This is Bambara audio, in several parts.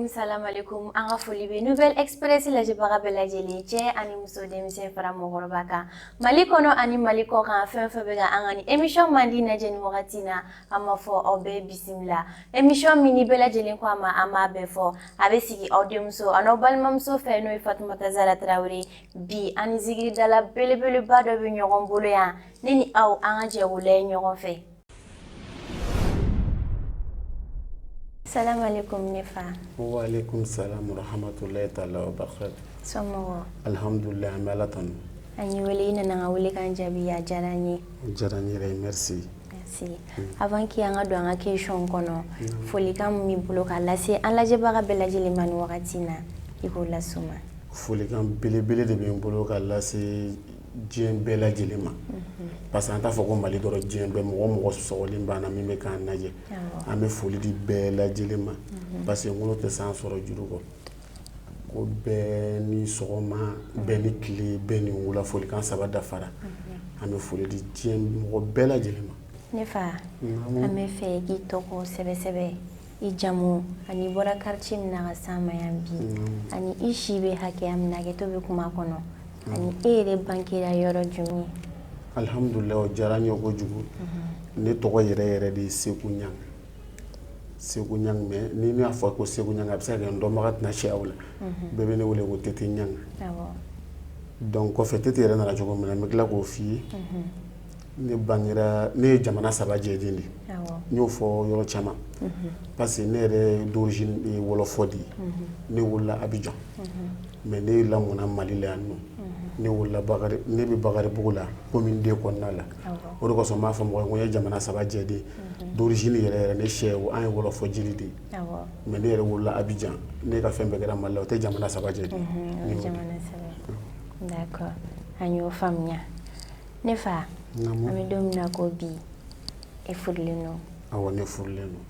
salam alaikum. Anga foli be Nouvelle Express la jebaga belajeli che ani muso demise fara mogoroba kan. Mali kono ani Mali ko kan fen fen be ga anga ni émission mandi na jeni wakatina ama fo obe bisimila. Émission mini belajeli ko ama be fo abe sigi audio muso ano balma muso fe no Fatoumata Zara Traoré bi ani zigiri dala belebele ba do be nyogon bolo ya nini aw anga je wole nyogon fe. Salam alaikum Nefa. Wa alaikum salam wa rahmatullahi ta'ala wa barakatuh. Somo. Alhamdulillah malatan. Ani wele ina na wele kan jabi ya jarani. Jarani re merci. Merci. Avant ki anga do anga question kono. Foli kam mi bolo ka lase an laje baga belajeli man wakatina iko la suma. Foli kam bele de be bolo ka lase jien belajeli ma. Parce que anta foko mali doro jien be mo sogolim bana mi me kan naje. Ame foli di belajeli ma. Parce que ngolo te san soro juru ko be ni sogoma be ni kili be ni ngula foli kan saba dafara. Ame foli di jien mo belajeli ma. Nefa. Ame fe ki toko sebe i jamu ani bora quartier na sama yambi. Ani ishi be hake amna ke to be kuma kono. Ani ere bankira yoro jumi. Alhamdulillah jarani ko jugu. Ne togo yere di Seku Nyang me ni mi afa ko Seku Nyang absa ga ndo magat na shawla. Bebe ne wole ko Tete Nyang. Donc ko fete tere na jogo me me gla ko fi. Ne bangira ne jamana saba jedindi. Nyo fo yoro chama. Parce que ne re d'origine wolofodi. Ne wala Abidjan. Mais ne la mona Mali la no. Ne wala bagare ne bi bagare bugula commune de konnala o ko so ma fa mo ngoy jamana saba jedi d'origine yere ne chew an wolo fo jilidi mais ne yere wala Abidjan ne ka fembe gara malla te jamana saba jedi jamana saba d'accord anyo famnya ne fa ami domina ko bi e furleno awo ne furleno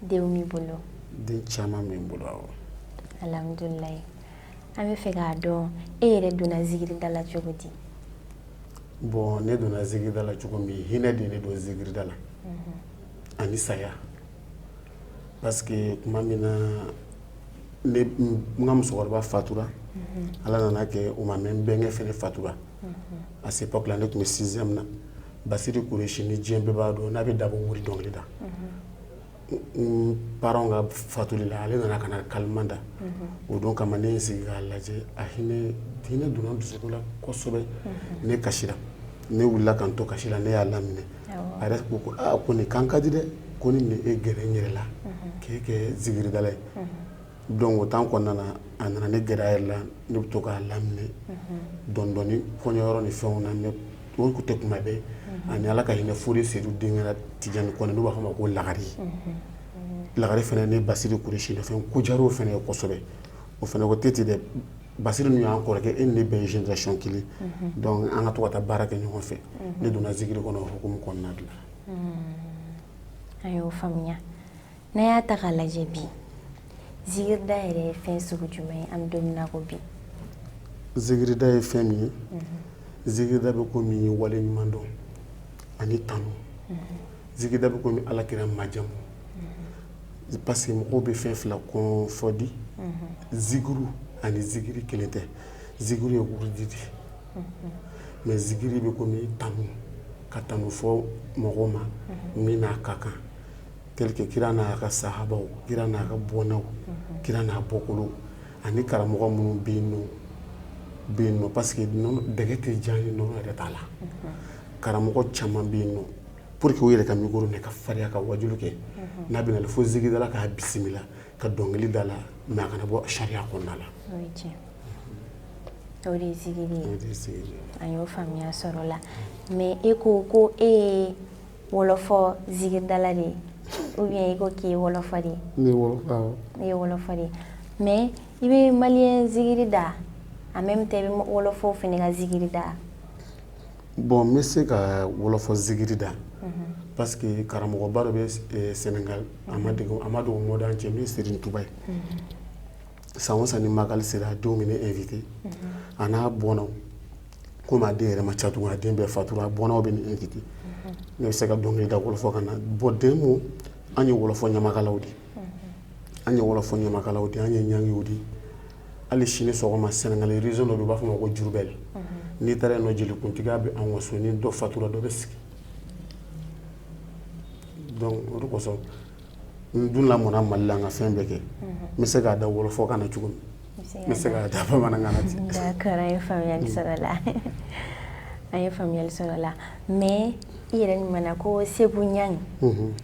de umi bolo de chama me bolo alhamdulillah Ame fega don ere dona zigiri dala jogodi. Bon ne dona zigiri dala jogomi hina de ne do zigiri dala. Ani saya. Parce que kuma mina ne ngam sogorba fatura. Ala nana ke o ma men benge fene fatura. À cette époque là ne tun 6e na. Basiri Kureshi ni jembe ba do na be dabo muri dongli da. Parents ga fatuli la ale nana kana kalmanda o don kama ne sigi ga laje a hine duna dusukula kosobe ne kashira ne wula kan to kashira ne ya lamine are ko ni kankadi de ko ni e gere nyerela ke zigiri dalay donc autant ko nana anana ne gere la ne to ka lamine dondoni ko nyoro ni fewna ne ko ko tekuma be ani ala ka hine furi sedu dingara tijani ko ne ba xama ko lagari fene ne Basiri Kureshi ne fen ko jaro fene ko sobe o fene ko teti de Basiri nu an ko ke en ne be génération kili donc an to ta baraka ñu fe ne dona zigiri ko no hukum ko nadla ayo famnya na ya ta kala jebi zigir daire fen sugu jumay am domina ko bi zigiri daire femi zigiri da be ko mi wale ñu mando ani tanu zigiri da be ko mi alakira majamu parce que mɔgɔw bɛ fɛn fila kɔn fɔ di ziguru ani zigiri kelen tɛ ziguru ye wurudi di mais zigiri bɛ komi tanu ka tanu fɔ mɔgɔw ma min n'a ka kan tel que kira n'a ka sahabaw kira n'a ka bɔnnaw kira n'a bɔkolow ani karamɔgɔ minnu bɛ yen nɔ parce que dɛgɛ tɛ diya ni nɔnɔ yɛrɛ t'a la karamɔgɔ caman bɛ yen nɔ pour que o yɛrɛ ka micro ne ka fariya ka wajulu kɛ n'a bɛna fo zigi dala ka bisimila ka dɔnkili dala mais a kana bɔ sariya kɔnɔna la o de zigiri an y'o faamuya sɔrɔ la mais e ko e ye wolofɔ zigi dala de ou bien e ko k'i ye wolofɔ de ne ye wolofɔ de mais i bɛ maliyɛn zigiri da en même temps i bɛ wolofɔw fana ka zigiri da bon n bɛ se ka wolofɔ zigiri da parce que karamɔgɔba dɔ bɛ Sénégal a ma dogo mɔdan cɛ min ye Serigne Touba ye san o san ni Magal sera a denw bɛ ne invité a n'a bɔnnaw komi a den yɛrɛ ma ca tugun a den bɛɛ fatura a bɔnnaw bɛ ne invité ne bɛ se ka dɔnkili da wolofɔ kan na bon den mun an ye wolofɔ ɲamakalaw de an ye wolofɔ ɲamakalaw di an ye ɲangiw di hali sini sɔgɔma Sénégal région dɔ bɛ u b'a fɔ ma ko Diourbel n'i taara yen nɔ jelikuntigi bɛ an waso ni dɔ fatura dɔ bɛ sigi donc o de kosɔn n dun lamɔna Mali la n ka fɛn bɛɛ kɛ n bɛ se k'a da wolofɔ kan na cogo min n bɛ se k'a da bamanankan na ten. D'accord, an ye faamuyali sɔrɔ la an ye faamuyali sɔrɔ la mais i yɛrɛ ɲumana ko Seku Ɲangi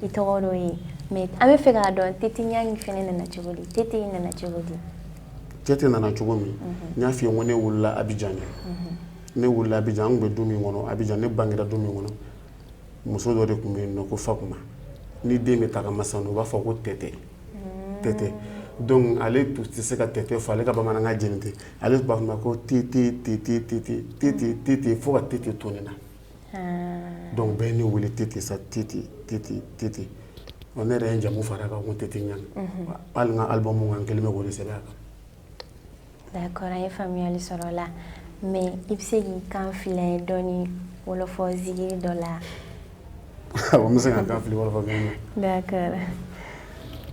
i tɔgɔ dɔ ye mais an bɛ fɛ k'a dɔn Tete Ɲangi fɛnɛ nana cogo di Tete nana cogo di. Tete nana cogo min n y'a f'i ye ko ne wulila Abidjan ne wulila Abidjan an tun bɛ du min kɔnɔ Abidjan ne bangera du min kɔnɔ muso dɔ de tun bɛ yen nɔ ko Fakuma ni den bɛ tagama sisan u b'a fɔ ko Tete Tete donc ale tun tɛ se ka Tete fɔ ale ka bamanankan jɛni tɛ ale tun b'a fɔ ko Tete Tete Tete Tete Tete fo ka Tete to ne na donc bɛɛ ye ne wele Tete sa Tete Tete Tete ne yɛrɛ ye n jamu fara kan ko Tete Ɲangi hali n ka album kan n kɛlen bɛ k'o de sɛbɛn a kan. D'accord, an ye faamuyali sɔrɔ la mais i bɛ se k'i kan fila dɔɔni wolofɔ zikiri dɔ la. Awɔ n bɛ se ka n kan fili wolofɔ kan na. D'accord.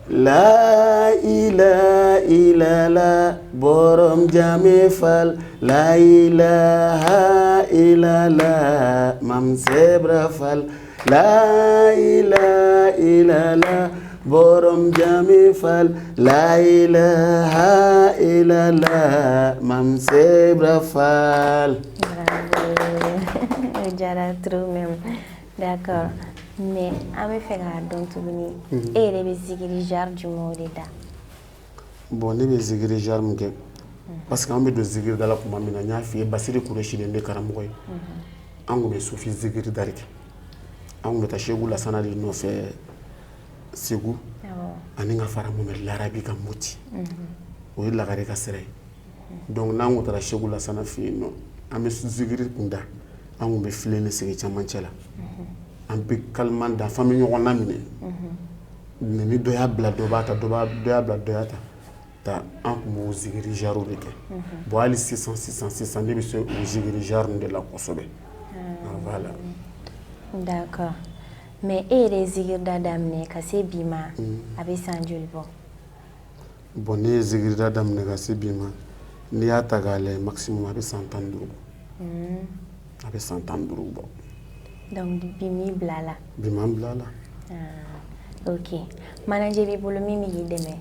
La ilaha illallah borom jame fal la ilaha illallah mam zebra fal la ilaha illallah borom jame fal la ilaha illallah mam zebra fal. Bravo. Jara trop même. D'accord. Mais an bɛ fɛ k'a dɔn tuguni e yɛrɛ bɛ zikiri genre jumɛnw de da. Bon ne bɛ zikiri genre min kɛ parce que an bɛ don zikiri da la tuma min na n y'a f'i ye Basiri Kureshi de ye ne karamɔgɔ ye an tun bɛ sufi zikiri da de kɛ an tun bɛ taa Seku Lasana de nɔfɛ Segu ani ka fara Mohamed Larabi ka Moti o ye Lagare ka sira ye donc n'an kun taara Seku Lasana fɛ yen nɔ an bɛ zikiri kun da an tun bɛ filen de sigi cɛmancɛ la an bɛ kaliman da f'an bɛ ɲɔgɔn laminɛ ni dɔ y'a bila dɔ b'a ta dɔ y'a bila dɔ y'a ta an tun b'o zikiri genre de kɛ bon hali sisan ne bɛ se o zikiri genre de la kosɛbɛ voilà. D'accord, mais e yɛrɛ ye zikiri da daminɛ ka se bi ma a bɛ san joli bɔ. Bon ne ye zikiri da daminɛ ka se bi ma n'i y'a ta k'a lajɛ maximum a bɛ san 15 bɔ a bɛ san 15 bɔ. Donc bi min bila la. Bi m'an bila la. Ok, manager b'i bolo min b'i dɛmɛ.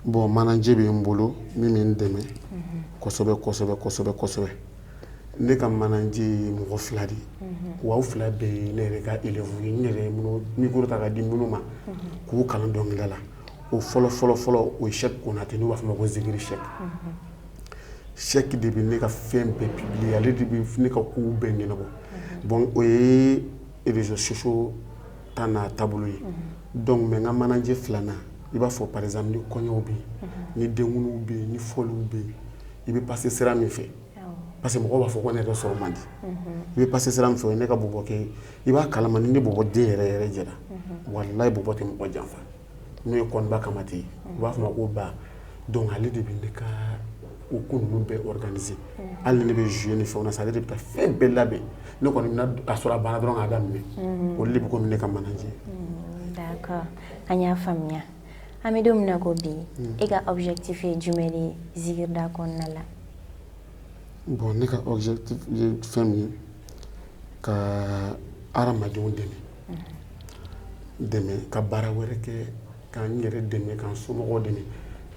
Bon manager bɛ n bolo min bɛ n dɛmɛ kosɛbɛ ne ka manager ye mɔgɔ 2 de ye wa u 2 bɛɛ ye ne yɛrɛ ka élève ye n yɛrɛ minnu micro ta ka di minnu ma k'u kalan dɔnkilida la o fɔlɔ o ye Cheick Konate n'u b'a fɔ ma ko zikiri Cheick Cheick de bɛ ne ka fɛn bɛɛ publier ale de bɛ ne ka kow bɛɛ ɲɛnabɔ bon o ye réseaux sociaux ta n'a taabolo ye donc mais n ka manager 2nan i b'a fɔ par exemple ni kɔɲɔw bɛ yen ni denkudiw bɛ yen ni fɔliw bɛ yen i bɛ passer sira min fɛ parce que mɔgɔw b'a fɔ ko ne yɛrɛ sɔrɔ man di i bɛ passer sira min fɛ o ye ne ka bɔbɔ kɛ i b'a kalama ni ne bɔbɔ den yɛrɛ jɛra walayi bɔbɔ tɛ mɔgɔ janfa n'o ye Kɔniba Kamate ye u b'a fɔ ma ko ba donc ale de bɛ ne ka o ko ninnu bɛɛ organiser hali ni ne bɛ jouer ni fɛnw na sa ale de bɛ taa fɛn bɛɛ labɛn ne kɔni bɛna a sɔrɔ a banna dɔrɔn k'a daminɛ olu de bɛ komi ne ka manager. D'accord, an y'a faamuya an bɛ don min na ko bi e ka objectif ye jumɛn de ye zikiri da kɔnɔna la. Bon ne ka objectif ye fɛn min ye ka hadamadenw dɛmɛ ka baara wɛrɛ kɛ ka n yɛrɛ dɛmɛ ka n somɔgɔw dɛmɛ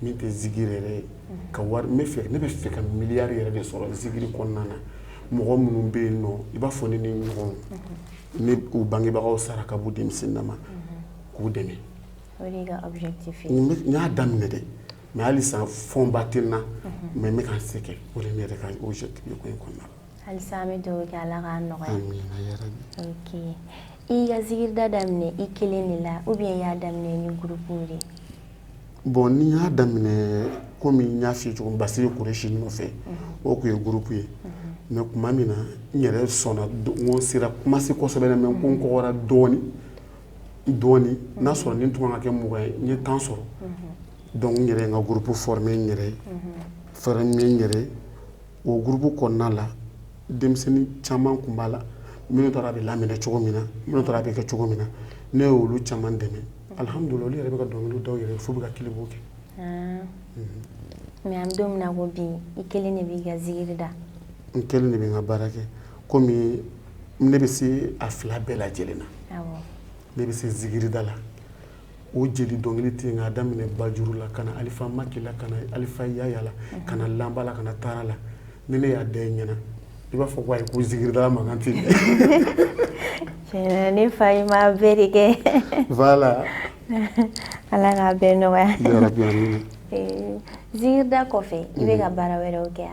min tɛ zikiri yɛrɛ ye ka wari ne bɛ fɛ ka miliyari yɛrɛ de sɔrɔ zikiri kɔnɔna na mɔgɔ minnu bɛ yen nɔ i b'a fɔ ne ni ɲɔgɔn ne u bangebagaw sara ka bɔ denmisɛnnin ma k'u dɛmɛ. O de ka objectif ye. n y'a daminɛ dɛ mais halisa fɔnba tɛ n na mais n bɛ ka n se kɛ o de ye ne yɛrɛ ka objectif ye ko in kɔnɔna la. Halisa an bɛ dugawu kɛ Ala k'a nɔgɔya. Amina yarabi. Ok, i ka zikiri da daminɛ i kelen de la ou bien i y'a daminɛ ni groupe de. Bon ni y'a daminɛ komi n y'a f'i ye cogo min Basiri Kureshi nɔfɛ o tun ye groupe ye mais tuma min na n yɛrɛ sɔnna n ko sera kuma se kosɛbɛ mais ko n kɔgɔra dɔɔni n'a sɔrɔ ni n tun kan ka kɛ mɔgɔ ye n ye temps sɔrɔ donc n yɛrɛ ye n ka groupe former n yɛrɛ ye fɛrɛ min n yɛrɛ ye o groupe kɔnɔna la denmisɛnnin caman tun b'a la minnu taara a bɛ laminɛ cogo min na minnu taara a bɛ kɛ cogo min na ne y'olu caman dɛmɛ alhamdulillah olu yɛrɛ bɛ ka dɔnkiliw daw yɛrɛ fo bɛ ka kilibo kɛ mais an don min na ko bi I kelen de b'i ka zikiri da n kelen de bɛ n ka baara kɛ komi ne bɛ se a fila bɛɛ lajɛlen na ne bɛ se zikirida la o jeli dɔnkili tɛ k'a daminɛ bajuru la ka na alifa maki la ka na alifa yaya la ka na lanba la ka na taara la ni ne y'a da i ɲɛna I b'a fɔ ko ayi ko zikirida mankan tɛ yen ne fa I ma bɛɛ de kɛ voilà Ala k'a bɛɛ nɔgɔya yarabi amina zikirida kɔfɛ I bɛ ka baara wɛrɛw kɛ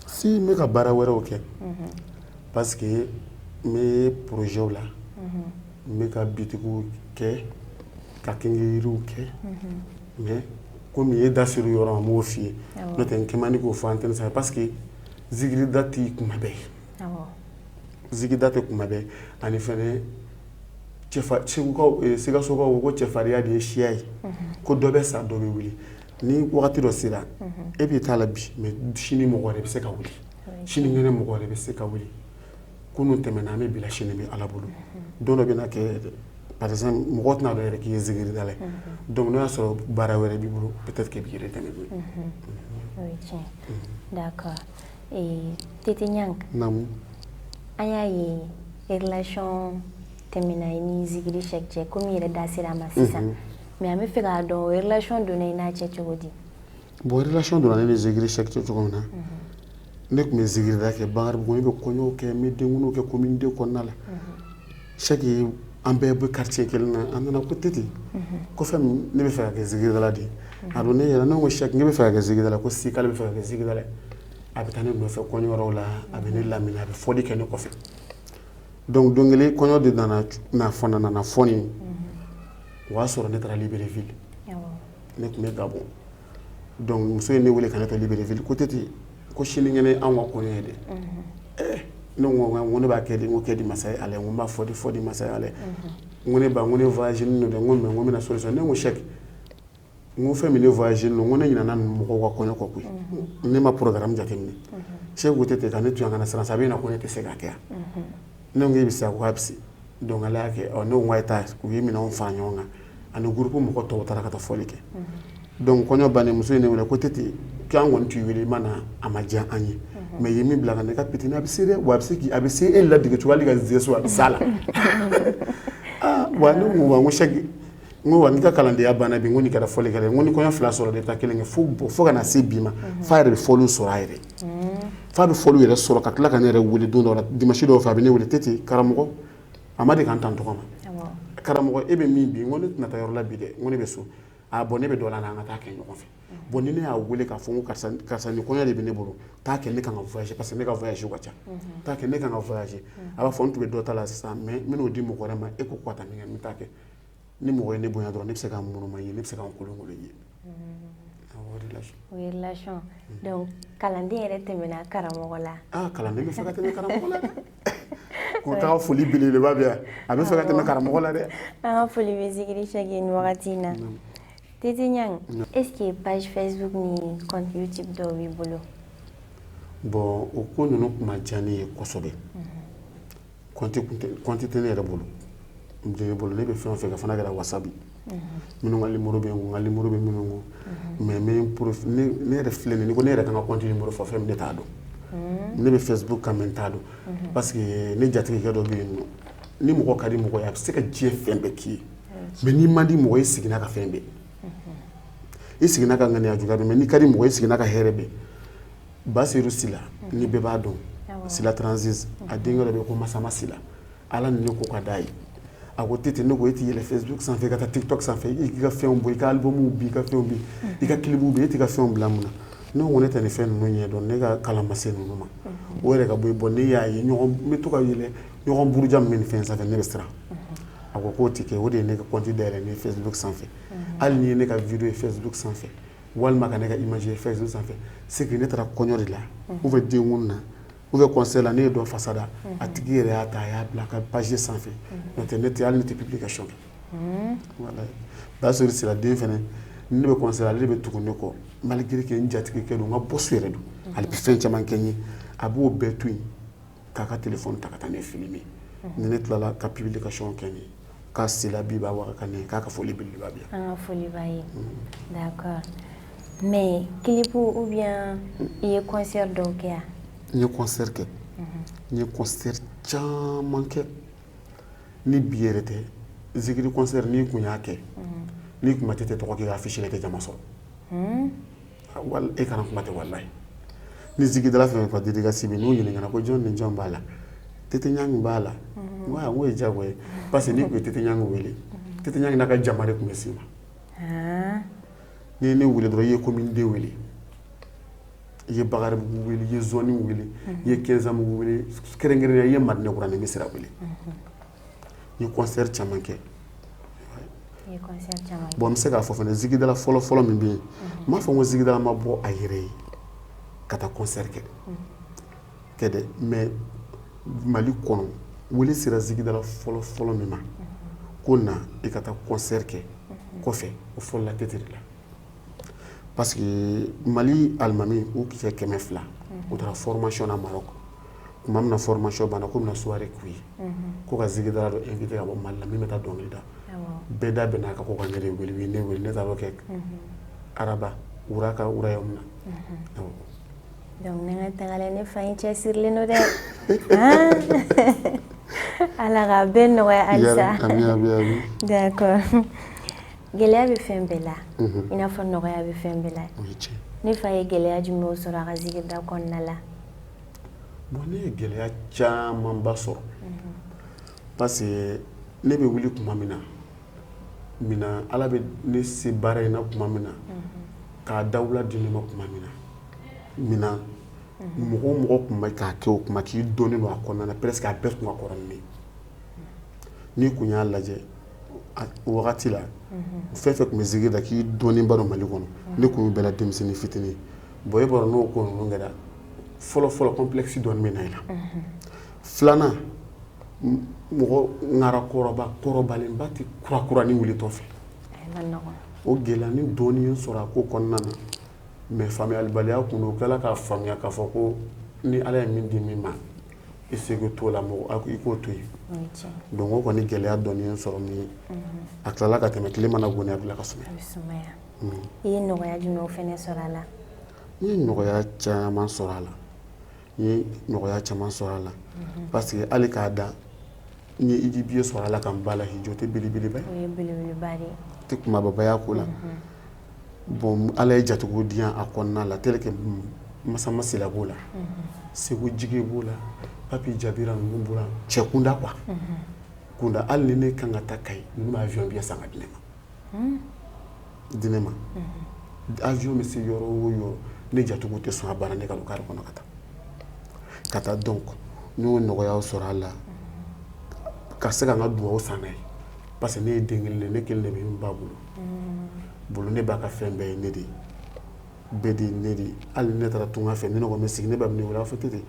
si n bɛ ka baara wɛrɛw kɛ parce que n bɛ projets la n bɛ ka bitigiw kɛ ka kɛnkɛyiriw kɛ mais komi e da sera yɔrɔ ma n b'o f'i ye n'o tɛ n kɛ man di k'o fɔ antenne sanfɛ parce que zikirida tɛ kuma bɛɛ zikirida tɛ kuma bɛɛ ani fɛnɛ Sikasokaw ko cɛfarinya de ye siya ye ko dɔ bɛ sa dɔ bɛ wuli ni wagati dɔ sera e b'i t'a la bi mais sini mɔgɔ wɛrɛ bɛ se ka wuli sini kɛnɛ mɔgɔ wɛrɛ bɛ se ka wuli kunun tɛmɛna an bɛ bila sini bɛ Ala bolo don dɔ bɛ na kɛ par exemple mɔgɔ tɛna dɔn yɛrɛ k'i ye zikiridala ye donc n'o y'a sɔrɔ baara wɛrɛ b'i bolo peut-être que b'i yɛrɛ dɛmɛ n'o ye. O ye tiɲɛ d'accord Tete Ɲang naamu an y'a ye relation tɛmɛna I ni zikiri Cheick cɛ komi I yɛrɛ da sera a ma sisan mais an bɛ fɛ k'a dɔn o relation donna I n'a cɛ cogo di bon relation donna ne ni zikiri Cheick cɛ cogo min na ne tun bɛ zikirida kɛ Bangaribugu ne bɛ kɔɲɔw kɛ n bɛ denkudiw kɛ commune 2 kɔnɔna la Cheick an bɛɛ bɛ quartier kelen na an nana ko Tete ko fɛn min ne bɛ fɛ ka kɛ zikiridala de a don ne yɛrɛ ne ko Cheick ne bɛ fɛ ka kɛ zikiridala ko si k'ale bɛ fɛ ka kɛ zikiridala a bɛ taa ne nɔfɛ kɔɲɔyɔrɔw la a bɛ ne lamini a bɛ fɔli kɛ ne kɔfɛ donc don kelen kɔɲɔ de nana fɔni o y'a sɔrɔ ne taara Libreville ne tun bɛ Gabon donc muso ye ne wele ka ne to Libreville ko Tete ko sinikɛnɛ anw ka kɔɲɔ ye dɛ ne ko ne b'a kɛ de n ko kɛ di masa ye ale n ko n b'a fɔ di masa ye ale n ko ne ba n ko ne voyage nin don dɛ n ko mais n ko n bɛna solution ne ko Cheick n ko fɛn min ne voyage nin don n ko ne ɲinɛna mɔgɔw ka kɔɲɔ kɔ koyi ne ma programme jateminɛ Cheick ko Tete ka ne to yan ka na siran a bɛ na ko ne tɛ se k'a kɛ yan ne ko e bɛ se a ko a bɛ se donc ale y'a kɛ ne ko n k'a ye taa u ye minɛnw fara ɲɔgɔn kan ani groupe mɔgɔ tɔw taara ka taa fɔli kɛ donc kɔɲɔ bannen muso ye ne wele ko Tete k'an kɔni t'i wele i ma na a ma diya an ye mais i ye min bila ka ne ka pitini a bɛ se dɛ wa a bɛ se e ladege cogo hali ka ze so a bɛ s'a la wa ne ko wa n ko Cheick n ko wa n'i ka kalandenya banna bi n ko nin kɛra fɔli kɛra n ko ni kɔɲɔ 2 sɔrɔ de bɛ taa 1 kɛ fo ka na se bi ma f'a yɛrɛ bɛ fɔliw sɔrɔ a yɛrɛ f'a bɛ fɔliw yɛrɛ sɔrɔ ka tila ka ne yɛrɛ wele don dɔ la dimanche dɔw fɛ a bɛ ne wele Tete karamɔgɔ a ma deli ka n tan tɔgɔ ma karamɔgɔ e bɛ min bi n ko ne tɛna taa yɔrɔ la bi dɛ n ko ne bɛ so bon ne bɛ dɔ la an ka taa kɛ ɲɔgɔn fɛ bon ni ne y'a wele k'a fɔ n ko karisa ni kɔɲɔ de bɛ ne bolo taa kɛ ne kan ka voyager parce que ne ka voyage ka ca taa kɛ ne kan ka voyager a b'a fɔ n tun bɛ dɔ ta la sisan mais n bɛn'o di mɔgɔ wɛrɛ ma e ko ko ka taa min kɛ n bɛ taa kɛ ni mɔgɔ ye ne bonya dɔrɔn ne bɛ se ka munuma ye ne bɛ se ka n kolon ye o ye relation donc kalanden yɛrɛ tɛmɛna karamɔgɔ la kalanden bɛ fɛ ka tɛmɛ karamɔgɔ la dɛ ko k'a foli belebeleba bɛ yan a bɛ fɛ ka tɛmɛ karamɔgɔ la dɛ an ka foli bɛ zikiri Cheick ye nin wagati in na Tete Ɲang est-ce que page Facebook ni compte YouTube dɔw b'i bolo bon o ko ninnu tun ma diya ne ye kosɛbɛ compte tɛ ne yɛrɛ bolo ne bɛ fɛn o fɛn kɛ fana kɛra WhatsApp minnu ka numéro bɛ n numéro bɛ minnu kun mais ne yɛrɛ filɛ nin ko ne yɛrɛ kan ka compte numéro fɔ fɛn min ne t'a dɔn ne bɛ Facebook kan mais n t'a dɔn parce que ne jatigikɛ dɔ bɛ yen nɔ ni mɔgɔ ka di mɔgɔ ye a bɛ se ka diɲɛ fɛn bɛɛ k'i ye mais n'i man di mɔgɔ ye i seginna ka fɛn bɛɛ i seginna ka ŋaniya juguya bɛɛ mais n'i ka di mɔgɔ ye i seginna ka hɛrɛ bɛɛ Basiru Sila ni bɛɛ b'a dɔn Sila Transis a denkɛ dɔ bɛ yen ko Masama Sila Ala ni ne ko ka d'a ye a ko Tete ne ko e t'i yɛlɛ Facebook sanfɛ ka taa TikTok sanfɛ i k'i ka fɛnw bɔ i ka albumu bi i ka fɛnw bi i ka clipw bi e t'i ka fɛnw bila mun na ne ko ne tɛ nin fɛn ninnu ɲɛ dɔn ne ka kalan ma se ninnu ma o yɛrɛ ka bɔ yen bon ne y'a ye n bɛ to ka yɛlɛ ɲɔgɔn buruja min bɛ nin fɛn sanfɛ ne bɛ siran a ko k'o tɛ kɛ o de ye ne ka compte dayɛlɛ ne Facebook sanfɛ hali ni ye ne ka video ye Facebook sanfɛ walima ka ne ka image ye Facebook sanfɛ c'est que ne taara kɔɲɔ de la ou bien denkun na ou bien concert la ne ye dɔ fasada a tigi yɛrɛ y'a ta a y'a bila a ka page sanfɛ n'o tɛ ne tɛ hali ne tɛ publication kɛ voilà Basiru Sila den fɛnɛ ni ne bɛ concert la ale de bɛ tugu ne kɔ malgré que n jatigikɛ don n ka boss yɛrɛ don ale bɛ fɛn caman kɛ n ye a b'o bɛɛ to yen k'a ka téléphone ta ka taa ne filmer ni ne tilala ka publication kɛ n ye k'a sila bi b'a waga ka ne k'a ka foli belebeleba bi yan. An ka foli b'a ye. D'accord. Mais clip ou bien il y a concert dɔw kɛ yan? N ye concert kɛ. N ye concert caman kɛ. Ni bi yɛrɛ tɛ zikiri concert n'i kun y'a kɛ n'i kuma tɛ tɔgɔ k'i ka affiche la i tɛ jama sɔrɔ. Wal e kana kuma tɛ wallahi. Ni zikidala fɛn fɛn dédicace bɛ n'u ɲininkana ko jɔn ni jɔn b'a la Tete Ɲangi b'a la n ko ye diyagoya ye parce que n'i kun ye Tete Ɲangi wele Tete Ɲangi n'a ka jama de kun bɛ s'i ma. N'i ye ne wele dɔrɔn i ye commune 2 wele i ye Bakaribugu wele i ye zone wele i ye Kɛnzamugu wele kɛrɛnkɛrɛnnenya i ye Madinɛkura Misira wele. N ye concert caman kɛ. Bon n bɛ se k'a fɔ fana zikidala fɔlɔ min bɛ yen n m'a fɔ n ko zikidala ma bɔ a yɛrɛ ye ka taa concert kɛ dɛ mais Mali kɔnɔ wele sera zikidala fɔlɔ min ma ko na i ka taa concert kɛ kɔfɛ o fɔlɔla Tete de la parce que Mali alimami u cɛ 200 u taara formation na Maroc tuma min na formation banna ko bɛna soirée k'u ye ko ka zikidala dɔ invité ka bɔ Mali la min bɛ taa dɔnkili da bɛɛ da bɛn'a kan ko ka ne de wele u ye ne wele ne taara o kɛ Araba wura ka wura yɔrɔ min na. Donc ne ka tagalen ne fa in cɛsirilen don dɛ. Ala ka bɛɛ nɔgɔya halisa. Ami. D'accord. Gɛlɛya bɛ fɛn bɛɛ la i n'a fɔ nɔgɔya bɛ fɛn bɛɛ la. Ne fa ye gɛlɛya jumɛn sɔrɔ a ka zikida kɔnɔna la? Bon ne ye gɛlɛya camanba sɔrɔ parce que ne bɛ wuli tuma min na Ala bɛ ne se baara in na tuma min na k'a dawula di ne ma tuma min na mɔgɔ tun bɛ k'a kɛ o kuma k'i donnen don a kɔnɔna na presque a bɛɛ tun ka kɔrɔ ni ne ye. N'i kun y'a lajɛ o wagati la fɛn fɛn tun bɛ zikiri da k'i dɔnnenba don Mali kɔnɔ ne kun y'u bɛɛ la denmisɛnnin fitinin bon e bɔra n'o ko ninnu kɛra fɔlɔ complexe dɔɔnin bɛ na i la. Filanan mɔgɔ ŋara kɔrɔbalenba tɛ kurakurani wulitɔ fɛ o gɛlɛya ni dɔɔnin ye sɔrɔ a ko kɔnɔna na mais faamuyalibaliya kun don o kɛla k'a faamuya k'a fɔ ko ni Ala ye min di min ma i seko t'o la mɔgɔ i k'o to yen donc o kɔni gɛlɛya dɔɔnin ye sɔrɔ min ye a tilala ka tɛmɛ tile mana gɔni a bila ka sumaya. I ye nɔgɔya jumɛn fɛnɛ sɔrɔ a la? N ye nɔgɔya caman sɔrɔ a la parce que hali k'a da n ye Ijibiye sɔrɔ a la ka n ba la hijo tɛ belebeleba ye. O ye belebeleba de ye. Tɛ kumababa ko la bon Ala ye jatigiw di yan a kɔnɔna la tel que Masamasila b'o la Segu Jige b'o la Papi Jabira ninnu b'o la cɛ kunda quoi kunda hali ni ne kan ka taa Kayi ninnu bɛ avion bɛɛ san ka di ne ma avion bɛ se yɔrɔ o yɔrɔ ne jatigiw tɛ sɔn a baara ne ka kari kɔnɔ ka taa donc n y'o nɔgɔyaw sɔrɔ a la ka se ka n ka duwawu san n'a ye parce que ne ye den kelen de ne kelen de bɛ n ba bolo ne b'a ka fɛn bɛɛ ye ne de ye bɛɛ de ye ne de ye hali ne taara tunga fɛ ni ne ko n bɛ sigi ne ba bɛ ne wele a b'a fɔ Tete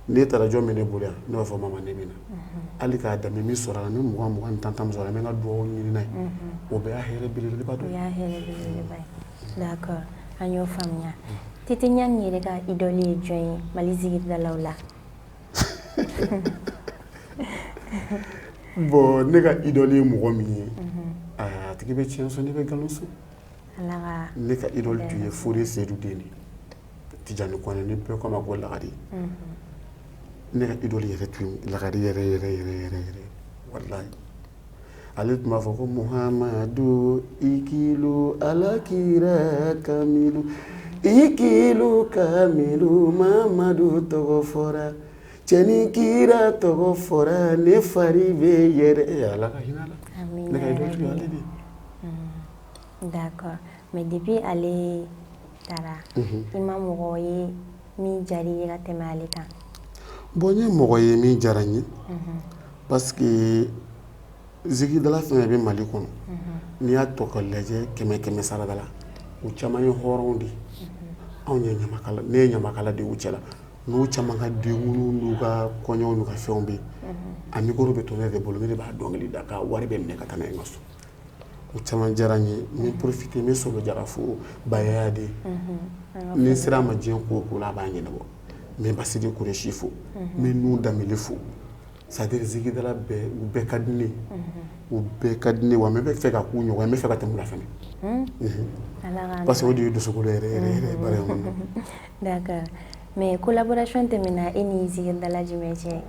ne taara jɔn bɛ ne bolo yan ne b'a fɔ mama ne bɛ na hali k'a daminɛ min sɔrɔ a la ni 20 ni 10 sɔrɔ a la n bɛ n ka duwawu ɲini n'a ye o bɛɛ y'a hɛrɛ belebeleba dɔ ye. O y'a hɛrɛ belebeleba ye. D'accord an y'o faamuya. Tete Ɲangi yɛrɛ ka idole ye jɔn ye Mali zikidalaw la? Bon ne ka idole ye mɔgɔ min ye a tigi bɛ tiɲɛ sɔn ne bɛ nkalon sɔn. Ne ka idole tun ye Fode Seydou den de Tijani Kɔnɛ ni bɛɛ ko a ma ko Lagari. Ne ka idole yɛrɛ tun ye Lagari yɛrɛ wallahi ale tun b'a fɔ ko Muhamadu ikilu alakira kamilu ikilu kamilu Mamadu tɔgɔ fɔra cɛni kira tɔgɔ fɔra ne fari bɛ yɛrɛ Ala ka hinɛ la ne ka idole tun ye ale de. D'accord mais depuis ale taara i ma mɔgɔ ye min diyara i ye ka tɛmɛ ale kan? Bon n ye mɔgɔ ye min diyara n ye parce que zikidala fɛn bɛ Mali kɔnɔ n'i y'a tɔ ka lajɛ 100 sarada la u caman ye hɔrɔnw de anw ye ɲamakala ne ye ɲamakala de u cɛla n'u caman ka denkundi n'u ka kɔɲɔw n'u ka fɛnw bɛ yen a micro bɛ to ne de bolo ne de b'a dɔnkili da ka wari bɛ minɛ ka taa n'a ye n ka so o caman diyara n ye n bɛ profiter n bɛ Solo Jara fo Bayaya de ni n sera a ma diɲɛ ko o ko la a b'a ɲɛnabɔ n bɛ Basidi Kureshi fo n bɛ Nuhu Danbele fo c'est-à-dire zigidala bɛɛ ka di ne ye u bɛɛ ka di ne ye wa n bɛ fɛ ka k'u ɲɔgɔn ye n bɛ fɛ ka tɛmɛ u la fɛnɛ parce que o de ye dusukolo yɛrɛ yɛrɛ baara in kɔnɔ. D'accord, mais collaboration tɛmɛna e ni zigidala jumɛn cɛ?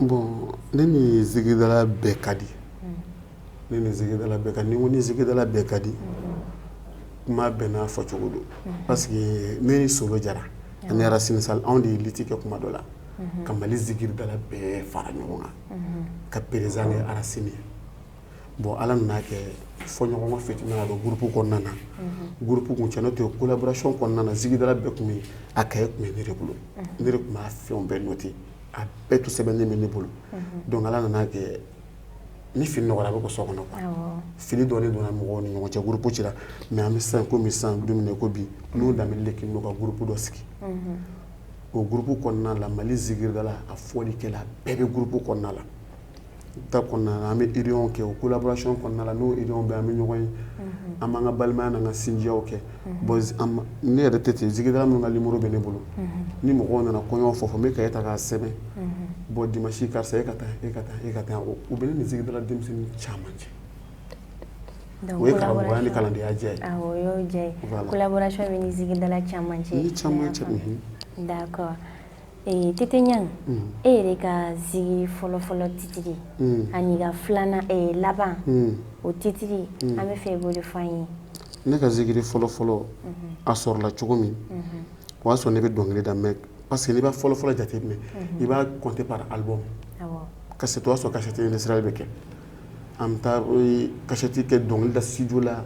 Bon ne ni zigidala bɛɛ ka di ne ni zigidala bɛɛ ka di ni ko ni zigidala bɛɛ ka di kuma bɛɛ n'a fɔcogo don parce que ne ni Solo Jara ani Racine Sall anw de ye liti kɛ kuma dɔ la ka Mali zigidala bɛɛ fara ɲɔgɔn kan ka président kɛ Racine ye bon ala nana kɛ fɔɲɔgɔnkɔ fitina na don groupe kɔnɔna na groupe kun cɛ n'o tɛ collaboration kɔnɔna na zigidala bɛɛ kun bɛ a kɛɲɛ kun bɛ ne de bolo ne de kun b'a fɛnw bɛɛ noter a bɛɛ tun sɛbɛnnen bɛ ne bolo donc ala nana kɛ ni fini nɔgɔyara a bɛ ko so kɔnɔ quoi fili dɔɔni donna mɔgɔw ni ɲɔgɔn cɛ groupe cira mais an bɛ sisan komi sisan don min na ko bi n'u danbɛli de kɛ n'o ka groupe dɔ sigi o groupe kɔnɔna la Mali zigidala a fɔlikɛla bɛɛ bɛ groupe kɔnɔna la ta kɔnɔna la an bɛ réunion kɛ o collaboration kɔnɔna la n'o réunion bɛ an bɛ ɲɔgɔn ye an b'an ka balimaya n'an ka sinjiyaw kɛ bon ne yɛrɛ tɛ ten zigidala minnu ka numéro bɛ ne bolo ni mɔgɔw nana kɔɲɔ fɔ n bɛ cahier ta k'a sɛbɛn bon dimanche karisa e ka taa u bɛ ne ni zigidala denmisɛnnin caman cɛ o ye karamɔgɔya ni kalandenya diya ye o y'o diya ye collaboration bɛ ni zigidala caman cɛ ni caman cɛ d'accord Tete Ɲang e yɛrɛ ka zigi fɔlɔfɔlɔ titiri ani ka filanan laban o titiri an bɛ fɛ i b'o de fɔ an ye ne ka zigiri fɔlɔfɔlɔ a sɔrɔla cogo min o y'a sɔrɔ ne bɛ dɔnkili da mais parce que n'i b'a fɔlɔfɔlɔ jateminɛ i b'a compter par album cassette o y'a sɔrɔ cassette industrielle bɛ kɛ an bɛ taa cassette kɛ dɔnkili da studio la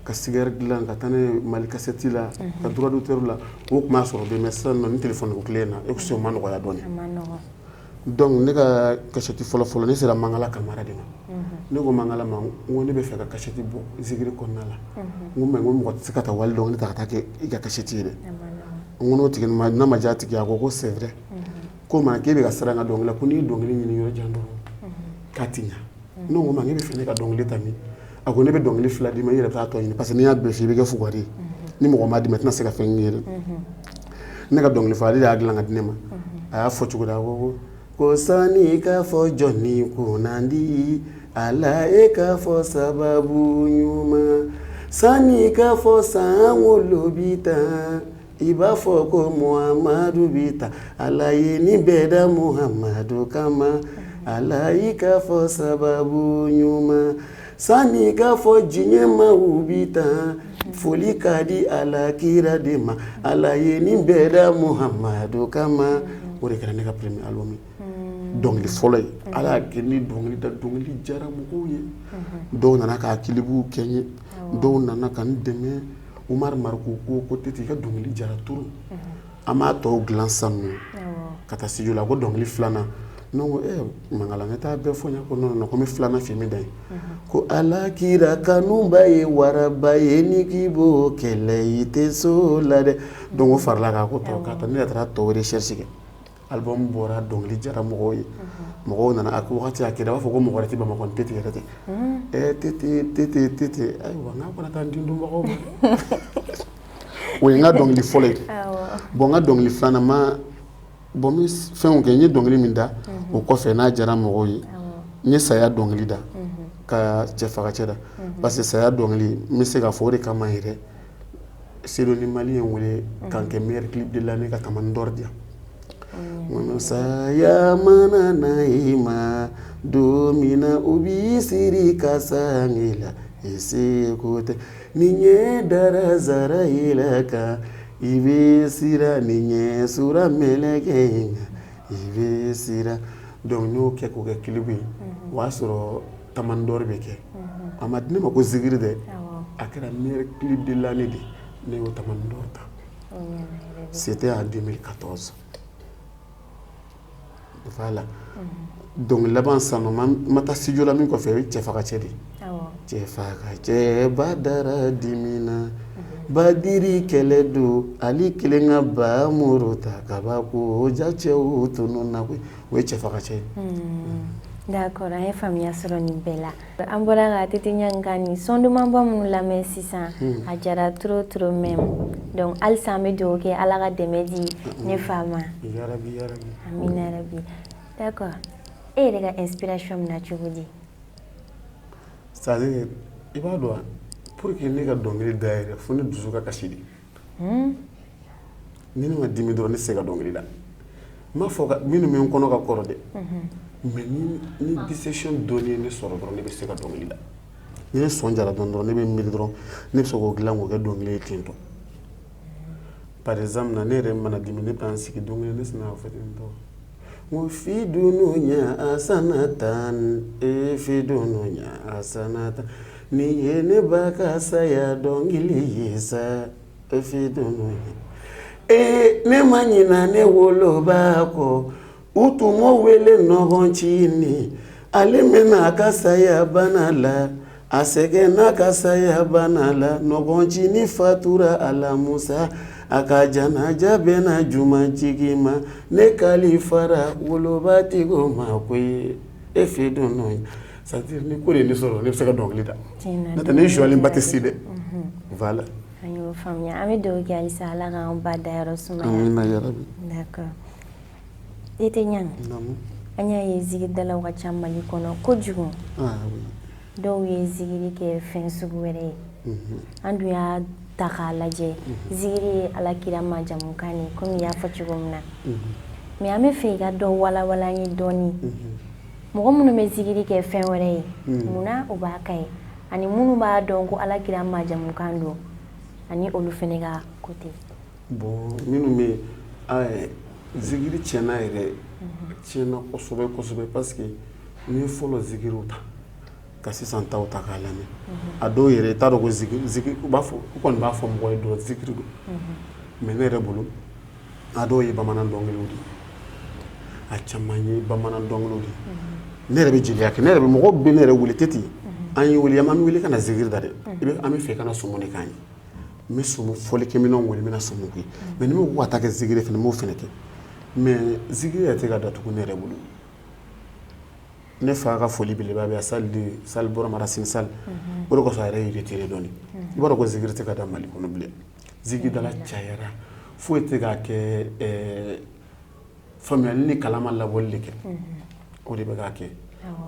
ka cigare dilan ka taa ne Mali cassette la ka droit d'auteur la o tun b'a sɔrɔ bɛ mais sisan ni téléphone ko tile in na e ko o ma nɔgɔya dɔɔni donc ne ka cassette fɔlɔfɔlɔ ne sera Mangala Kamara de ma ne ko Mangala ma n ko ne bɛ fɛ ka cassette bɔ zigiri kɔnɔna la n ko mais n ko mɔgɔ tɛ se ka taa wali dɔnkili ta ka taa kɛ i ka cassette ye dɛ n ko n'o tigi n'a ma diya a tigi ye a ko c'est vrai ko ma k'e bɛ ka siran n ka dɔnkili la ko n'i ye dɔnkili ɲini yɔrɔ jan dɔrɔn k'a ti ɲa ne ko ma e bɛ fɛ ne ka dɔnkili ta min a ko ne bɛ dɔnkili fila d'i ma i yɛrɛ bɛ taa tɔ ɲini parce que n'i y'a bɛɛ f'i bɛ kɛ fugari ye ni mɔgɔ m'a d'i ma i tɛna se ka fɛn k'i yɛrɛ ne ka dɔnkili fila ale de y'a dilan ka di ne ma a y'a fɔ cogo di a ko sani k'a fɔ jɔnni kunnandi ala e k'a fɔ sababu ɲuman sani k'a fɔ san wolo bi tan i b'a fɔ ko Muhamadu bi ta ala ye nin bɛɛ da Muhamadu kama ala i k'a fɔ sababu ɲuman sani k'a fɔ diɲɛ maaw bi tan foli ka di ala kira de ma ala ye nin bɛɛ da Muhamadu kama o de kɛra ne ka premier album dɔnkili fɔlɔ ye ala y'a kɛ ni dɔnkili da dɔnkili diyara mɔgɔw ye dɔw nana k'a kilibuw kɛ n ye dɔw nana ka n dɛmɛ Umar Mariko ko Tete i ka dɔnkili diyara trop an b'a tɔw dilan sisan nɔ ka taa studio la ko dɔnkili filanan ne ko Mangala ne t'a bɛɛ fɔ n ye ko non ko n bɛ filanan f'i ye n bɛ dan ye ko ala kira kanuba ye waraba ye ni k'i b'o kɛlɛ i tɛ so la dɛ donc o farala kan ko tɔ k'a ta ne yɛrɛ taara tɔw recherche kɛ album bɔra dɔnkili diyara mɔgɔw ye mɔgɔw nana a ko wagati a kɛra a b'a fɔ ko mɔgɔ wɛrɛ tɛ Bamakɔ ni Tete yɛrɛ tɛ Tete ayiwa n k'a kana taa n den dɔnbagaw ma o ye n ka dɔnkili fɔlɔ ye bon n ka dɔnkili filanan ma bon n bɛ fɛnw kɛ n ye dɔnkili min da o kɔfɛ n'a diyara mɔgɔw ye n ye saya dɔnkili da ka cɛfagacɛ da parce que saya dɔnkili n bɛ se k'a fɔ o de kama yɛrɛ Seydou ni Mali ye n wele k'an kɛ meilleur clip de l'année ka Tamani d'or di yan saya mana na i ma don min na u b'i siri ka sange la i seko tɛ ni ɲɛ dara zara i la kan i bɛ sira ni ɲɛ sura mɛlɛkɛ in kan i bɛ sira donc n y'o kɛ k'o kɛ clip ye o y'a sɔrɔ Tamani d'or bɛ kɛ a ma di ne ma ko zigiri dɛ a kɛra meilleur clip de l'année de ne y'o Tamani d'or ta c'était en 2014 voilà donc laban san ma taa studio la min kɔfɛ o ye cɛfagacɛ de ye cɛfagacɛ badara dimina badiri kɛlɛ don ali kelen ka ba muru ta kabako o ja cɛw tunu na koyi o ye cɛfagacɛ ye d'accord an ye faamuya sɔrɔ nin bɛɛ la an bɔra ka Tete Ɲang ka nin son dumanba minnu lamɛn sisan a diyara trop trop même donc halisa an bɛ dugawu kɛ ala ka dɛmɛ di ne fa ma yarabi amina yarabi D'accord. Et les inspiration naturelle. C'est-à-dire, il va doit pour que ne ka dɔnkili da yɛrɛ fo ne dusu ka kasi de. Ni ne ma dimi dɔrɔn ne se ka dɔnkili da. M'a fɔ ka minnu bɛ n kɔnɔ ka kɔrɔ dɛ. Mais ni dissection dɔnni ye ne sɔrɔ dɔrɔn ne bɛ se ka dɔnkili da. Ni ne sɔn jara dɔrɔn ne bɛ miiri dɔrɔn ne bɛ se k'o dilan k'o kɛ dɔnkili ye ten tɔ. Par exemple ne yɛrɛ mana dimi ne bɛ taa n sigi dɔnkili ne sina fɔ ten tɔ. Ngo fi dununya asanatan fi dununya asanatan ni ye ne ba ka saya dɔnkili ye sa fi dununya ne ma ɲina ne woloba kɔ u tun m'o wele ɲɔgɔn ci ni ale mɛna a ka saya bana la a sɛgɛn n'a ka saya bana la ɲɔgɔn ci ni fatura alamusa a ka janaja bɛna jumajigi ma ne kali fara wolobatigo ma ko ye e fi dununya c'est-à-dire ni ko de ye ne sɔrɔ ne bɛ se ka dɔnkili da n'o tɛ ne joilen ba tɛ si dɛ voilà. An y'o faamuya an bɛ dugawu kɛ halisa Ala k'an ba dayɔrɔ sumaya. Amina yarabi. D'accord. I tɛ ɲani. An y'a ye zigidalaw ka ca Mali kɔnɔ kojugu. Dɔw ye zigiri kɛ fɛn sugu wɛrɛ ye. An dun y'a ta k'a lajɛ zigiri ye Alakira majamukan de komi i y'a fɔ cogo min na. Mais an bɛ fɛ i ka dɔ walawala an ye dɔɔni. Mɔgɔ minnu bɛ zigiri kɛ fɛn wɛrɛ ye munna u b'a kɛ ani minnu b'a dɔn ko Alakira majamukan don ani olu fɛnɛ ka côté. Bon minnu bɛ zigiri tiɲɛna yɛrɛ tiɲɛna kosɛbɛ kosɛbɛ parce que n'i ye fɔlɔ zigiriw ta ka sisan taw ta k'a lamɛn a dɔw yɛrɛ i t'a dɔn ko zigiri u b'a fɔ u kɔni b'a fɔ mɔgɔ ye dɔrɔn zigiri don mais ne yɛrɛ bolo a dɔw ye bamanan dɔnkiliw de a caman ye bamanan dɔnkiliw de ne yɛrɛ bɛ jeliya kɛ ne yɛrɛ bɛ mɔgɔw bɛ ne yɛrɛ wele teti an ye wele an bɛ wele ka na zigiri da dɛ an bɛ fɛ ka na sumu de k'an ye n bɛ sumu fɔlikɛminɛnw wele n bɛ na sumu kɛ mais ni min ko ka taa kɛ zigiri fana n b'o fana kɛ mais zigiri yɛrɛ tɛ ka datugu ne yɛrɛ bolo ne fa ka foli belebeleba bɛ yan sali bɔra marasini sali o de kɔsɔn a yɛrɛ ye retiré dɔɔni i b'a dɔn ko zigiri tɛ ka da Mali kɔnɔ bilen zigiri dala cayara foyi tɛ k'a kɛ faamuyali ni kalan ma labɔli de kɛ o de bɛ k'a kɛ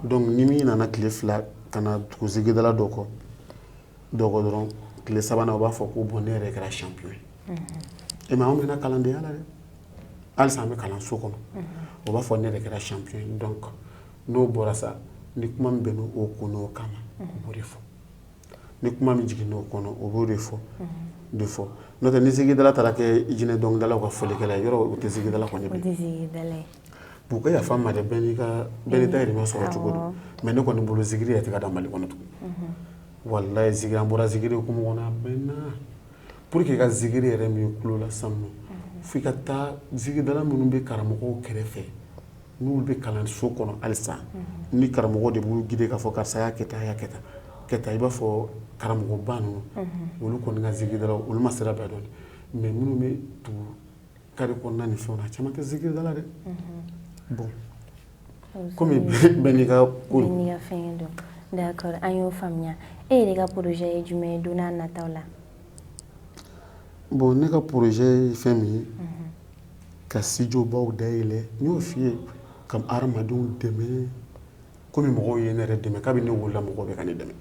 donc ni min nana tile fila ka na tugu zigiri dala dɔ kɔ dɔrɔn tile sabanan u b'a fɔ ko bon ne yɛrɛ kɛra champion ye mais anw bɛna kalandenya la dɛ halisa an bɛ kalanso kɔnɔ o b'a fɔ ne yɛrɛ kɛra champion ye donc n'o bɔra sa ni kuma min bɛnna o ko n'o kama o b'o de fɔ ni kuma min jiginna o kɔnɔ o b'o de fɔ n'o tɛ ni zigidala taara kɛ jinɛ dɔnkilidalaw ka folikɛla ye yɔrɔ o tɛ zigidala kɔni bilen b'u ka yafa n ma dɛ bɛɛ n'i ta yɛrɛ sɔrɔ cogo don mais ne kɔni bolo zigiri yɛrɛ tɛ ka da Mali kɔnɔ tugun walayi zigiri an bɔra zigiri hukumu kɔnɔ a bɛnna pour que i ka zigiri yɛrɛ min i tulo la sisan nɔ f'i ka taa zigidala minnu bɛ karamɔgɔw kɛrɛfɛ n'olu bɛ kalanso kɔnɔ halisa ni karamɔgɔ de b'u guider k'a fɔ karisa y'a kɛ tan y'a kɛ tan i b'a fɔ karamɔgɔba ninnu olu kɔni ka zigidala olu ma sira bɛɛ dɔn mais minnu bɛ tugu kari kɔnɔna ni fɛnw na a caman tɛ zigidala dɛ bon komi bɛɛ n'i ka fɛn don d'accord an y'o faamuya e yɛrɛ ka projet ye jumɛn ye don n'a nataw la bon ne ka projet ye fɛn min ye ka studio baw dayɛlɛ n y'o f'i ye ka hadamadenw dɛmɛ komi mɔgɔw ye ne yɛrɛ dɛmɛ kabini ne wolola mɔgɔw bɛ ka ne dɛmɛ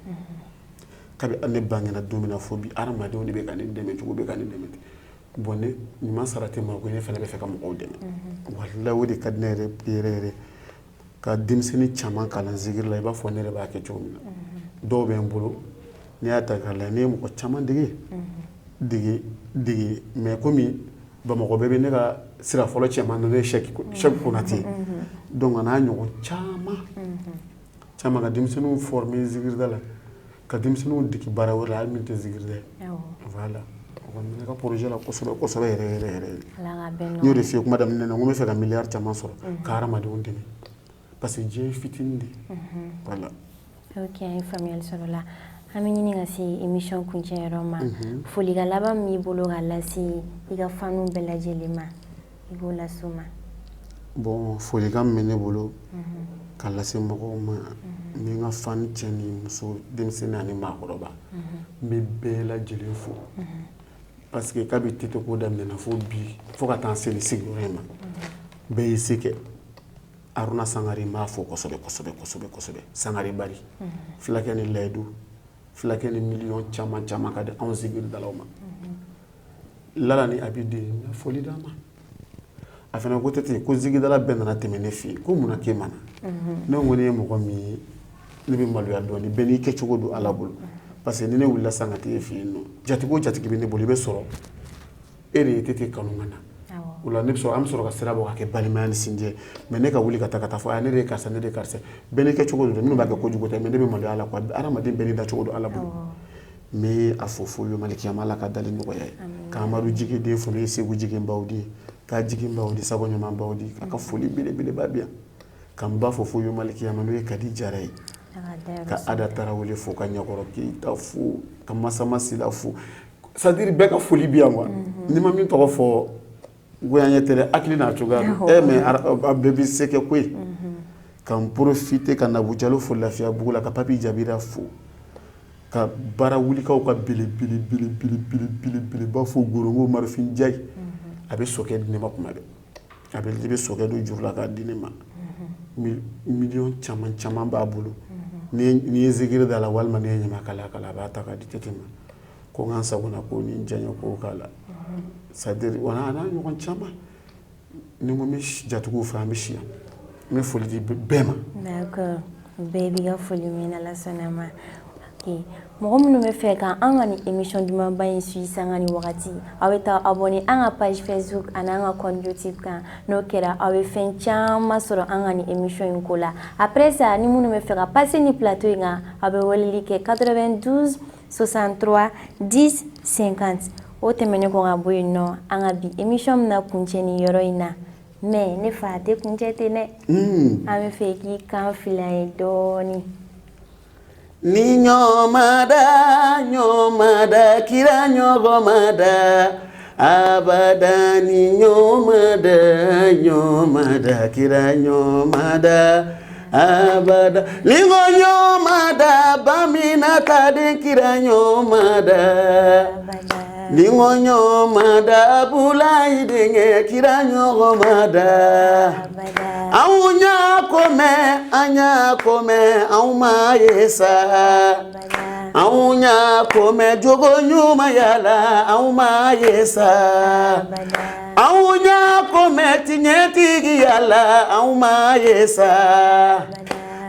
kabi ne bangena don min na fo bi hadamadenw de bɛ ka ne dɛmɛ cogo bɛ ka ne dɛmɛ bon ne ɲuman sara tɛ ma ko ne fana bɛ fɛ ka mɔgɔw dɛmɛ walahi o de ka di ne yɛrɛ yɛrɛ ka denmisɛnnin caman kalan zigiri la i b'a fɔ ne yɛrɛ b'a kɛ cogo min na dɔw bɛ n bolo n'i y'a ta k'a lajɛ ne ye mɔgɔ caman dege mais komi Bamakɔ bɛɛ bɛ ne ka sira fɔlɔ cɛman na ne ye Sɛki Konate donc a n'a ɲɔgɔn caman ka denmisɛnninw former zigirida la ka denmisɛnninw dege baara wɛrɛ la hali min tɛ zigirida ye voilà o kɔni ne ka projet la kosɛbɛ kosɛbɛ yɛrɛ n y'o de f'i ye kuma daminɛ na n ko n bɛ fɛ ka miliyari caman sɔrɔ ka hadamadenw dɛmɛ parce que diɲɛ ye fitinin de voilà. Ok an ye faamuyali sɔrɔ o la an bɛ ɲini ka se émission kuncɛyɔrɔ ma folikan laban min b'i bolo ka lase i ka fanu bɛɛ lajɛlen ma i b'o lase u ma. Bon folikan min bɛ ne bolo ka lase mɔgɔw ma n bɛ n ka fani cɛ ni muso denmisɛnnin ani maakɔrɔba n bɛ bɛɛ lajɛlen fo parce que kabi Tite ko daminɛna fo bi fo ka taa se nin sigiyɔrɔ in ma bɛɛ y'i se kɛ Aruna Sangare m'a fo kosɛbɛ Sangare bari filakɛ ni layidu filakɛ ni million caman ka di anw zikiri dalaw ma Lala ni Abiden na foli d'a ma a fana ko tɛ ko zikidala bɛɛ nana tɛmɛ ne fɛ ko mun na k'e ma na ne ko ne ye mɔgɔ min ye ne bɛ maloya dɔɔni bɛɛ n'i kɛcogo don Ala bolo parce que ni ne wulila san ka t'e fɛ yen nɔ jatigi o jatigi bɛ ne bolo i bɛ sɔrɔ e de ye tete kanu ka na o la ne bɛ sɔrɔ an bɛ sɔrɔ ka sira bɔ ka kɛ balimaya ni sinjɛ mais ne ka wuli ka taa fɔ a ne de ye karisa bɛɛ n'i kɛcogo don minnu b'a kɛ kojugu tɛ mais ne bɛ maloya Ala quoi hadamaden bɛɛ n'i dacogo don Ala bolo n bɛ a fɔ fo Malikiyama Ala ka dali nɔgɔya ye k'Amadu Jigiden fo ne ye Segu Jiginbaw di k'a Jiginbaw di Sabo Ɲumanbaw di k'a ka foli belebeleba bi yan ka n ba fɔ fo Malikiyama n'o ye Kadi Jara ye ka Ada Tarawele fo ka Ɲakɔrɔ Keyita fo ka Masama Sila fo c'est-à-dire bɛɛ ka foli bi yan quoi ni ma min tɔgɔ fɔ goyanɲɛ tɛ dɛ hakili n'a cogoya don mais a bɛɛ bɛ se kɛ ko ye ka n profiter ka Nabu Jalo fo Lafiyabugu la ka Papi Jabira fo ka baara wulikaw ka belebeleba fo Gorongo Marifin Jayi a bɛ sokɛ di ne ma kuma dɛ a bɛ sokɛ don juru la k'a di ne ma million caman b'a bolo ni ye zikiri da la walima ni ye ɲamakala a b'a ta k'a di tete ma ko n ka n sagona ko ni n diyaɲɛ ko k'a la c'est-à-dire o n'a ɲɔgɔn caman ni n ko n bɛ jatigiw fɛ an bɛ si yan n bɛ foli di bɛɛ ma. D'accord bɛɛ b'i ka foli mɛn Ala sɔnna ma. Mɔgɔ minnu bɛ fɛ ka an ka ni émission dumanba in suit sanga ni wagati aw bɛ taa abonné an ka page Facebook ani an ka compte YouTube kan n'o kɛra aw bɛ fɛn caman sɔrɔ an ka ni émission in ko la après ça ni minnu bɛ fɛ ka passer ni plateau in kan aw bɛ weleli kɛ 92 63 10 50 o tɛmɛnen kɔ ka bɔ yen nɔ an ka bi émission bɛna kuncɛ ni yɔrɔ in na mais ne fa a tɛ kuncɛ ten dɛ an bɛ fɛ k'i kan fili an ye dɔɔni. Ni nyomada kira nyogomada abada ni nyomada kira nyomada abada lingo nyomada bamina tade kira nyomada lingo nyomada bulai denge kira nyogomada Aunya kome auma yesa Aunya kome jogo nyuma yala auma yesa Aunya kome tinyeti yala auma yesa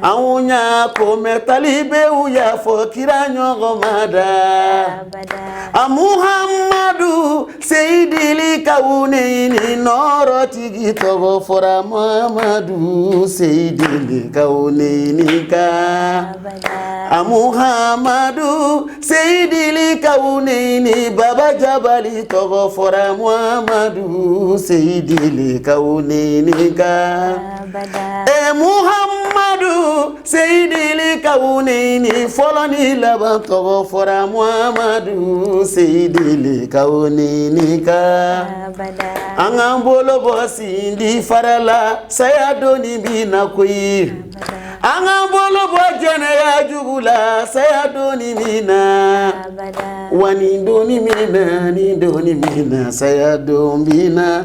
Aunya kome talibe uya fokira nyogomada Muhammadu Seydili Kauneini Noro tigi togo fora Muhammadu Seydili Kauneini ka Muhammadu Seydili Kauneini Baba Jabali togo fora Muhammadu Seydili Kauneini ka Muhammadu Seydili Kauneini foloni laban togo fora Muhammadu Seydili Kauneini ka Angan bolo bosi ndi farala saya doni bina koyi Angan bolo bo jene ya jugula saya doni mina wani doni mina ni doni mina saya doni bina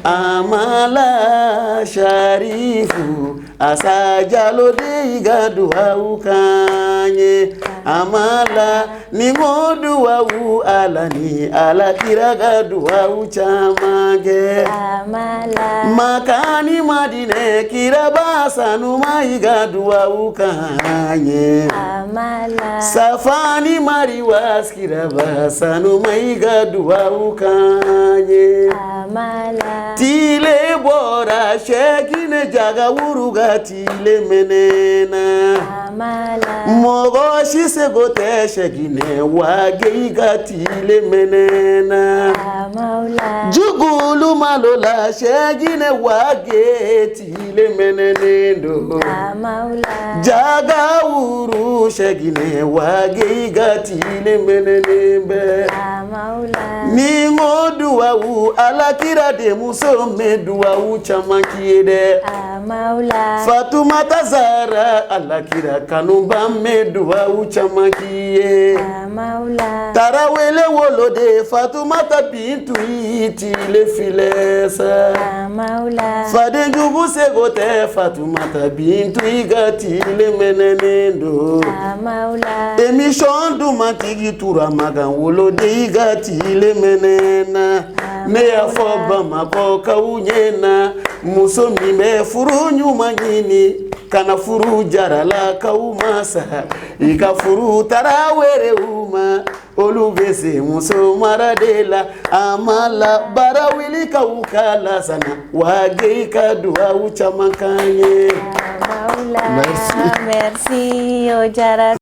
Amala Sharifu asajalo de igadu haukanye Amala ni modu wa alani ala kiragadu wa chamage Amala makani madine kirabasa numa igadu wa ukanye Amala safani mariwas kirabasa numa igadu wa ukanye Amala tile bora shekine jaga wuruga tile menena Amala mogo shisegote shekine wageiga tile menena Amaula jugulu malola shekine wage tile menenendo Amaula jaga wuru shekine wageiga tile menenembe Amaula ningo duwa wu alakira de muso me duwa wu chamakiede Maula Fatumata Zara alakira kanuba meduwa uchamakiye Maula Tarawele wolode Fatumata bintu iti le filesa Maula Fade jugu segote Fatumata bintu igati le menenendo Maula Emission du matigi tura magan wolode igati le menena Ne ya foba makoka unyena Muso mime furu nyuma nyini Kana furu jarala ka umasa Ika furu tarawere uma Olubese muso maradela Amala barawili ka ukala sana Wage ka dua uchamakanye Maula Merci Ojara